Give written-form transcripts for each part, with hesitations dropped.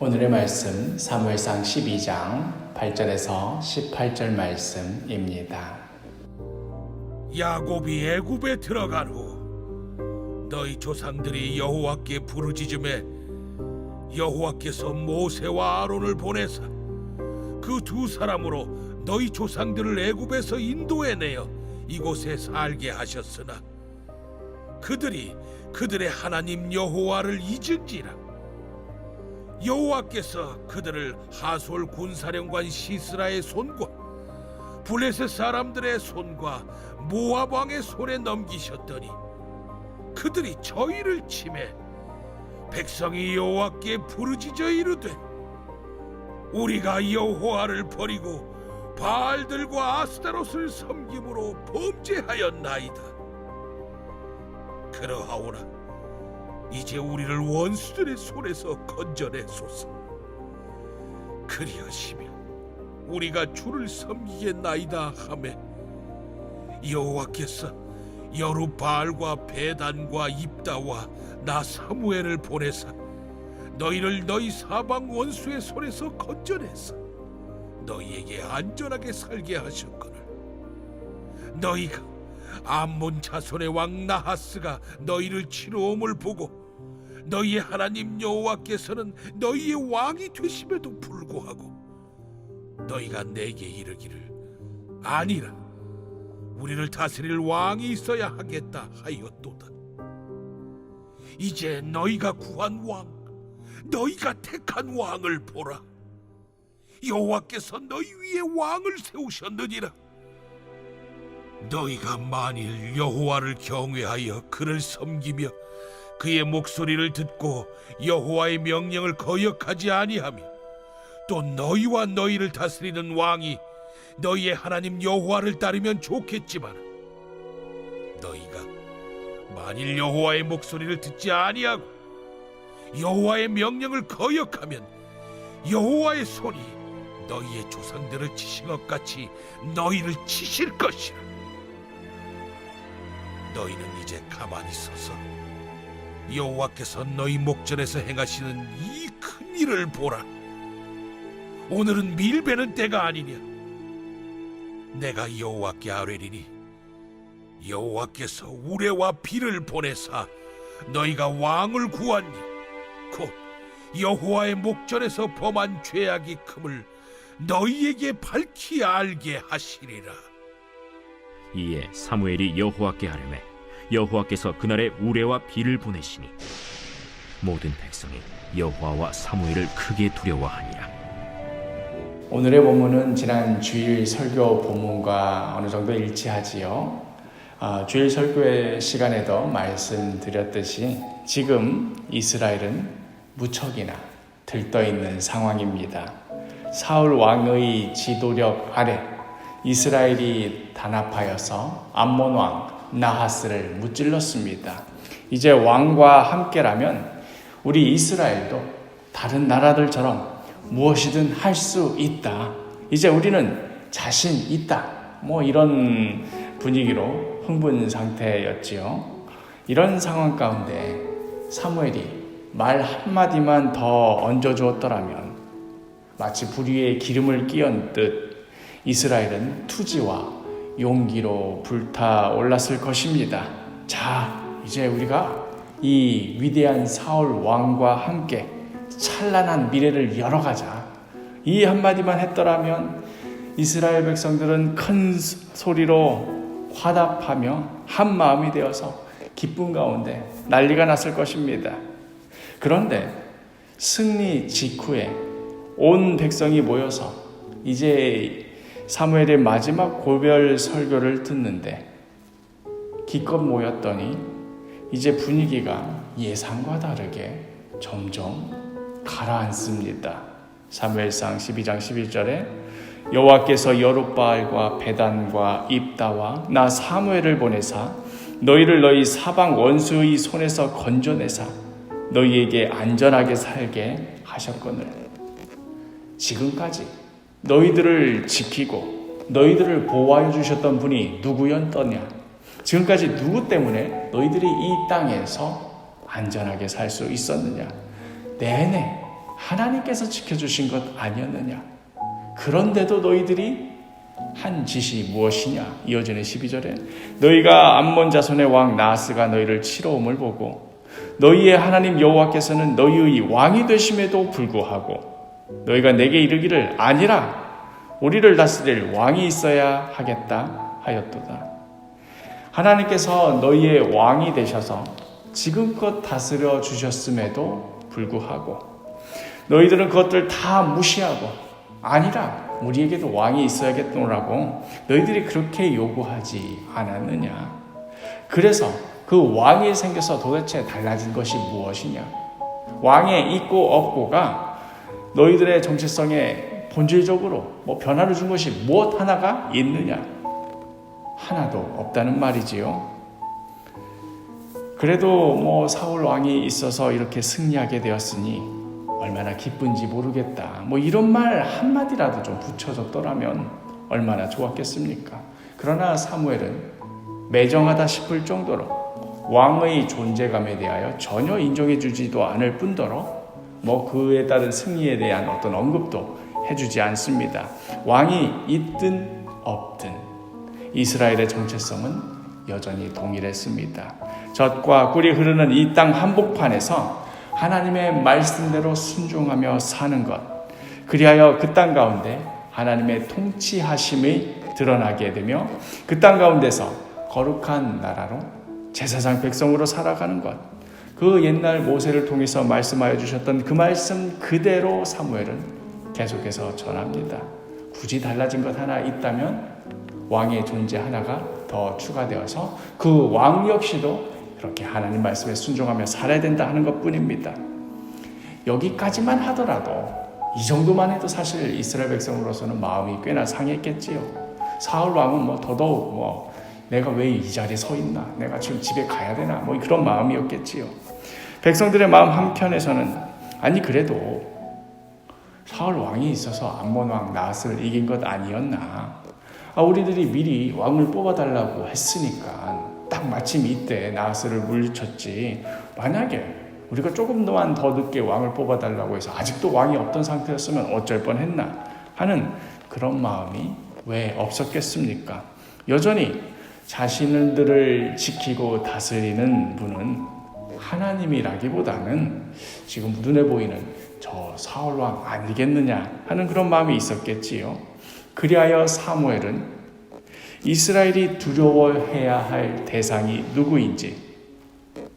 오늘의 말씀 사무엘상 12장 8절에서 18절 말씀입니다. 야곱이 애굽에 들어간 후 너희 조상들이 여호와께 부르짖음에 여호와께서 모세와 아론을 보내사 그 두 사람으로 너희 조상들을 애굽에서 인도해내어 이곳에 살게 하셨으나 그들이 그들의 하나님 여호와를 잊은지라. 여호와께서 그들을 하솔 군사령관 시스라의 손과 블레셋 사람들의 손과 모압 왕의 손에 넘기셨더니 그들이 저희를 치매 백성이 여호와께 부르짖어 이르되 우리가 여호와를 버리고 바알들과 아스타롯을 섬김으로 범죄하였나이다. 그러하오나 이제 우리를 원수들의 손에서 건져내소서. 그리하시면 우리가 주를 섬기겠나이다 하매 여호와께서 여룻바알과 베단과 입다와 나 사무엘을 보내사 너희를 너희 사방 원수의 손에서 건져내사 너희에게 안전하게 살게 하셨거늘 너희가 암몬 자손의 왕 나하스가 너희를 치러 옴을 보고 너희의 하나님 여호와께서는 너희의 왕이 되심에도 불구하고 너희가 내게 이르기를 아니라 우리를 다스릴 왕이 있어야 하겠다 하였도다. 이제 너희가 구한 왕, 너희가 택한 왕을 보라. 여호와께서 너희 위에 왕을 세우셨느니라. 너희가 만일 여호와를 경외하여 그를 섬기며 그의 목소리를 듣고 여호와의 명령을 거역하지 아니하며 또 너희와 너희를 다스리는 왕이 너희의 하나님 여호와를 따르면 좋겠지만 너희가 만일 여호와의 목소리를 듣지 아니하고 여호와의 명령을 거역하면 여호와의 손이 너희의 조상들을 치신 것 같이 너희를 치실 것이라. 너희는 이제 가만히 서서 여호와께서 너희 목전에서 행하시는 이 큰 일을 보라. 오늘은 밀베는 때가 아니냐. 내가 여호와께 아뢰리니 여호와께서 우레와 비를 보내사 너희가 왕을 구하니 곧 여호와의 목전에서 범한 죄악이 큼을 너희에게 밝히 알게 하시리라. 이에 사무엘이 여호와께 아뢰매 여호와께서 그날에 우레와 비를 보내시니 모든 백성이 여호와와 사무엘을 크게 두려워하니라. 오늘의 본문은 지난 주일 설교 본문과 어느 정도 일치하지요. 주일 설교의 시간에도 말씀드렸듯이 지금 이스라엘은 무척이나 들떠있는 상황입니다. 사울 왕의 지도력 아래 이스라엘이 단합하여서 암몬 왕 나하스를 무찔렀습니다. 이제 왕과 함께라면 우리 이스라엘도 다른 나라들처럼 무엇이든 할 수 있다. 이제 우리는 자신 있다. 이런 분위기로 흥분 상태였지요. 이런 상황 가운데 사무엘이 말 한마디만 더 얹어주었더라면 마치 불 위에 기름을 끼얹듯 이스라엘은 투지와 용기로 불타올랐을 것입니다. 자, 이제 우리가 이 위대한 사울 왕과 함께 찬란한 미래를 열어가자. 이 한마디만 했더라면 이스라엘 백성들은 큰 소리로 화답하며 한 마음이 되어서 기쁨 가운데 난리가 났을 것입니다. 그런데 승리 직후에 온 백성이 모여서 이제 사무엘의 마지막 고별 설교를 듣는데 기껏 모였더니 이제 분위기가 예상과 다르게 점점 가라앉습니다. 사무엘상 12장 11절에 여호와께서 여룻바알과 베단과 입다와 나 사무엘을 보내사 너희를 너희 사방 원수의 손에서 건져내사 너희에게 안전하게 살게 하셨거늘. 지금까지 너희들을 지키고 너희들을 보호하여 주셨던 분이 누구였더냐? 지금까지 누구 때문에 너희들이 이 땅에서 안전하게 살 수 있었느냐? 내내 하나님께서 지켜주신 것 아니었느냐? 그런데도 너희들이 한 짓이 무엇이냐? 이어지는 12절에 너희가 암몬 자손의 왕 나하스가 너희를 치러옴을 보고 너희의 하나님 여호와께서는 너희의 왕이 되심에도 불구하고 너희가 내게 이르기를 아니라 우리를 다스릴 왕이 있어야 하겠다 하였도다. 하나님께서 너희의 왕이 되셔서 지금껏 다스려 주셨음에도 불구하고 너희들은 그것들 다 무시하고 아니라 우리에게도 왕이 있어야겠노라고 너희들이 그렇게 요구하지 않았느냐? 그래서 그 왕이 생겨서 도대체 달라진 것이 무엇이냐? 왕의 있고 없고가 너희들의 정체성에 본질적으로 변화를 준 것이 무엇 하나가 있느냐? 하나도 없다는 말이지요. 그래도 사울 왕이 있어서 이렇게 승리하게 되었으니 얼마나 기쁜지 모르겠다. 이런 말 한마디라도 좀 붙여줬더라면 얼마나 좋았겠습니까? 그러나 사무엘은 매정하다 싶을 정도로 왕의 존재감에 대하여 전혀 인정해주지도 않을 뿐더러 그에 따른 승리에 대한 어떤 언급도 해주지 않습니다. 왕이 있든 없든 이스라엘의 정체성은 여전히 동일했습니다. 젖과 꿀이 흐르는 이 땅 한복판에서 하나님의 말씀대로 순종하며 사는 것, 그리하여 그 땅 가운데 하나님의 통치하심이 드러나게 되며 그 땅 가운데서 거룩한 나라로 제사장 백성으로 살아가는 것, 그 옛날 모세를 통해서 말씀하여 주셨던 그 말씀 그대로 사무엘은 계속해서 전합니다. 굳이 달라진 것 하나 있다면 왕의 존재 하나가 더 추가되어서 그 왕 역시도 그렇게 하나님 말씀에 순종하며 살아야 된다 하는 것뿐입니다. 여기까지만 하더라도 이 정도만 해도 사실 이스라엘 백성으로서는 마음이 꽤나 상했겠지요. 사울 왕은 더더욱 내가 왜 이 자리에 서 있나? 내가 지금 집에 가야 되나? 그런 마음이었겠지요. 백성들의 마음 한편에서는 아니 그래도 사울 왕이 있어서 암몬 왕 나핫을 이긴 것 아니었나? 우리들이 미리 왕을 뽑아달라고 했으니까 딱 마침 이때 나핫을 물리쳤지. 만약에 우리가 조금만 더 늦게 왕을 뽑아달라고 해서 아직도 왕이 없던 상태였으면 어쩔 뻔했나 하는 그런 마음이 왜 없었겠습니까? 여전히 자신들을 지키고 다스리는 분은 하나님이라기보다는 지금 눈에 보이는 저 사울왕 아니겠느냐 하는 그런 마음이 있었겠지요. 그리하여 사무엘은 이스라엘이 두려워해야 할 대상이 누구인지,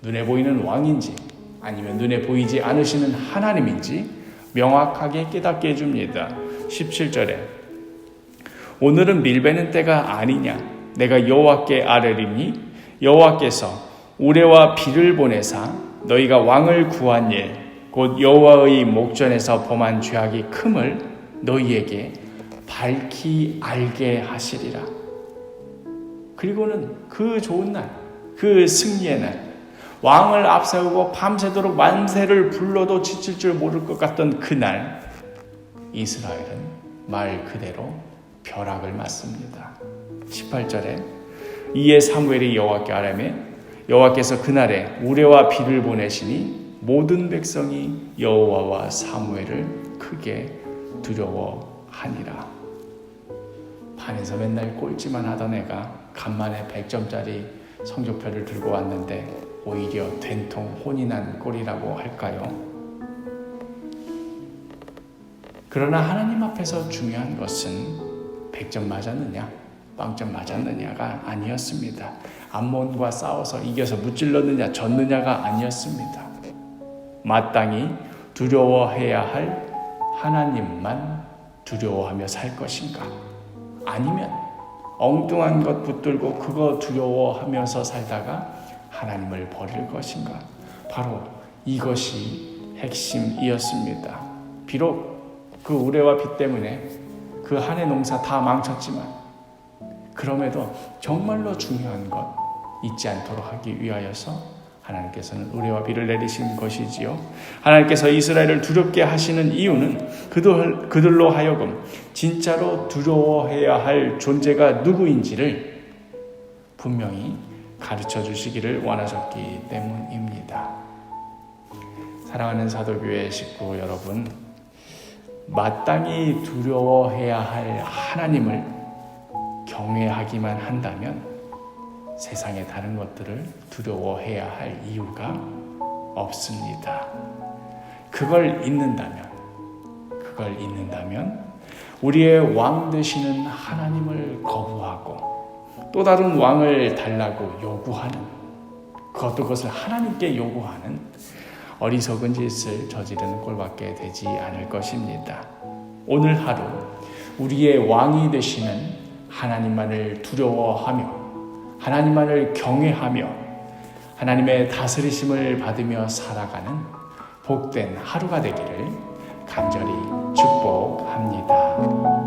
눈에 보이는 왕인지 아니면 눈에 보이지 않으시는 하나님인지 명확하게 깨닫게 해줍니다. 17절에 오늘은 밀베는 때가 아니냐? 내가 여호와께 아뢰리니 여호와께서 우레와 비를 보내사 너희가 왕을 구한 일 곧 여호와의 목전에서 범한 죄악이 큼을 너희에게 밝히 알게 하시리라. 그리고는 그 좋은 날, 그 승리의 날, 왕을 앞세우고 밤새도록 만세를 불러도 지칠 줄 모를 것 같던 그날, 이스라엘은 말 그대로 벼락을 맞습니다. 18절에 이에 사무엘이 여호와께 아뢰매 여호와께서 그날에 우레와 비를 보내시니 모든 백성이 여호와와 사무엘을 크게 두려워하니라. 반에서 맨날 꼴찌만 하던 애가 간만에 100점짜리 성적표를 들고 왔는데 오히려 된통 혼이 난 꼴이라고 할까요? 그러나 하나님 앞에서 중요한 것은 100점 맞았느냐, 빵점 맞았느냐가 아니었습니다. 암몬과 싸워서 이겨서 무찔렀느냐, 졌느냐가 아니었습니다. 마땅히 두려워해야 할 하나님만 두려워하며 살 것인가? 아니면 엉뚱한 것 붙들고 그거 두려워하면서 살다가 하나님을 버릴 것인가? 바로 이것이 핵심이었습니다. 비록 그 우레와 비 때문에 그 한 해 농사 다 망쳤지만 그럼에도 정말로 중요한 것 잊지 않도록 하기 위하여서 하나님께서는 우레와 비를 내리신 것이지요. 하나님께서 이스라엘을 두렵게 하시는 이유는 그들로 하여금 진짜로 두려워해야 할 존재가 누구인지를 분명히 가르쳐 주시기를 원하셨기 때문입니다. 사랑하는 사도교회 식구 여러분, 마땅히 두려워해야 할 하나님을 경외하기만 한다면 세상의 다른 것들을 두려워해야 할 이유가 없습니다. 그걸 잊는다면 우리의 왕 되시는 하나님을 거부하고 또 다른 왕을 달라고 요구하는, 그것을 하나님께 요구하는 어리석은 짓을 저지르는 꼴밖에 되지 않을 것입니다. 오늘 하루 우리의 왕이 되시는 하나님만을 두려워하며 하나님만을 경외하며 하나님의 다스리심을 받으며 살아가는 복된 하루가 되기를 간절히 축복합니다.